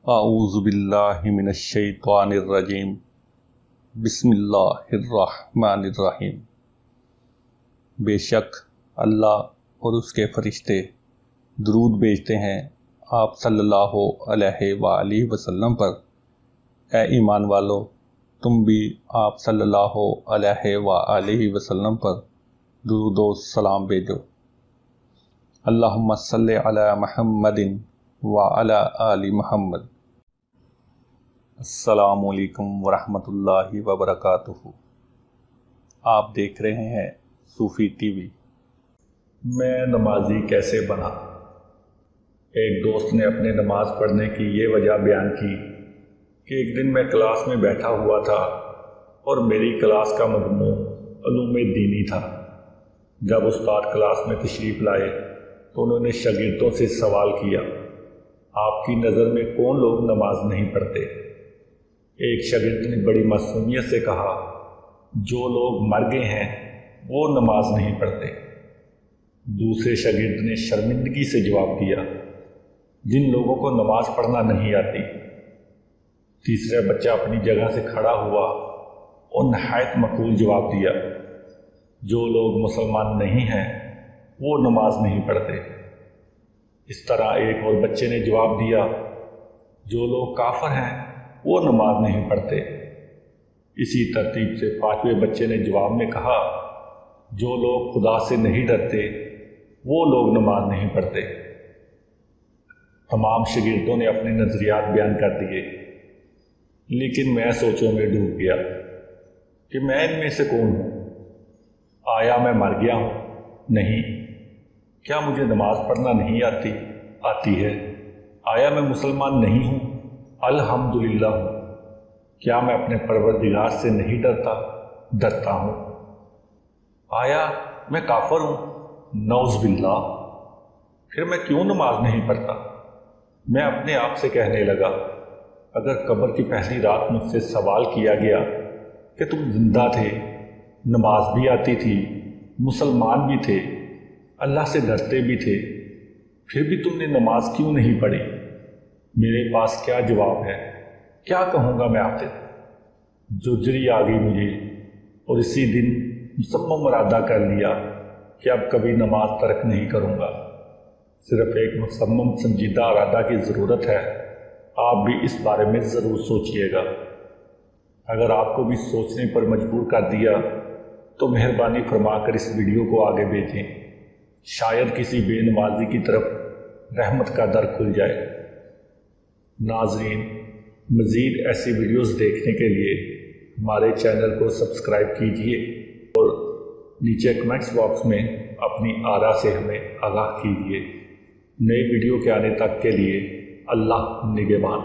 اعوذ باللہ من الشیطان الرجیم بسم اللہ الرحمن الرحیم۔ بے شک اللہ اور اس کے فرشتے درود بھیجتے ہیں آپ صلی اللہ علیہ وآلہ وسلم پر۔ اے ایمان والو، تم بھی آپ صلی اللہ علیہ وآلہ وسلم پر درود و سلام بھیجو۔ اللہم صلی علی محمد وعلی آل محمد۔ السلام علیکم ورحمۃ اللہ وبرکاتہ۔ آپ دیکھ رہے ہیں صوفی ٹی وی۔ میں نمازی کیسے بنا؟ ایک دوست نے اپنے نماز پڑھنے کی یہ وجہ بیان کی کہ ایک دن میں کلاس میں بیٹھا ہوا تھا اور میری کلاس کا مضمون علوم دینی تھا۔ جب استاد کلاس میں تشریف لائے تو انہوں نے شاگردوں سے سوال کیا، آپ کی نظر میں کون لوگ نماز نہیں پڑھتے؟ ایک شاگرد نے بڑی معصومیت سے کہا، جو لوگ مر گئے ہیں وہ نماز نہیں پڑھتے۔ دوسرے شاگرد نے شرمندگی سے جواب دیا، جن لوگوں کو نماز پڑھنا نہیں آتی۔ تیسرا بچہ اپنی جگہ سے کھڑا ہوا اور نہایت معقول جواب دیا، جو لوگ مسلمان نہیں ہیں وہ نماز نہیں پڑھتے۔ اس طرح ایک اور بچے نے جواب دیا، جو لوگ کافر ہیں وہ نماز نہیں پڑھتے۔ اسی ترتیب سے پانچویں بچے نے جواب میں کہا، جو لوگ خدا سے نہیں ڈرتے وہ لوگ نماز نہیں پڑھتے۔ تمام شاگردوں نے اپنے نظریات بیان کر دیے، لیکن میں سوچوں میں ڈوب گیا کہ میں ان میں سے کون ہوں؟ آیا میں مر گیا ہوں؟ نہیں۔ کیا مجھے نماز پڑھنا نہیں آتی ہے؟ آیا میں مسلمان نہیں ہوں؟ الحمدللہ ہوں۔ کیا میں اپنے پروردگار سے نہیں ڈرتا ہوں؟ آیا میں کافر ہوں؟ نعوذ باللہ۔ پھر میں کیوں نماز نہیں پڑھتا؟ میں اپنے آپ سے کہنے لگا، اگر قبر کی پہلی رات مجھ سے سوال کیا گیا کہ تم زندہ تھے، نماز بھی آتی تھی، مسلمان بھی تھے، اللہ سے ڈرتے بھی تھے، پھر بھی تم نے نماز کیوں نہیں پڑھی؟ میرے پاس کیا جواب ہے؟ کیا کہوں گا میں آپ سے؟ جھجری آ گئی مجھے اور اسی دن مصمم ارادہ کر لیا کہ اب کبھی نماز ترک نہیں کروں گا۔ صرف ایک مصمم سنجیدہ ارادہ کی ضرورت ہے۔ آپ بھی اس بارے میں ضرور سوچئے گا۔ اگر آپ کو بھی سوچنے پر مجبور کر دیا تو مہربانی فرما کر اس ویڈیو کو آگے بھیجیں، شاید کسی بے نمازی کی طرف رحمت کا در کھل جائے۔ ناظرین، مزید ایسی ویڈیوز دیکھنے کے لیے ہمارے چینل کو سبسکرائب کیجیے اور نیچے کمنٹس باکس میں اپنی آراء سے ہمیں آگاہ کیجیے۔ نئے ویڈیو کے آنے تک کے لیے اللہ نگہبان۔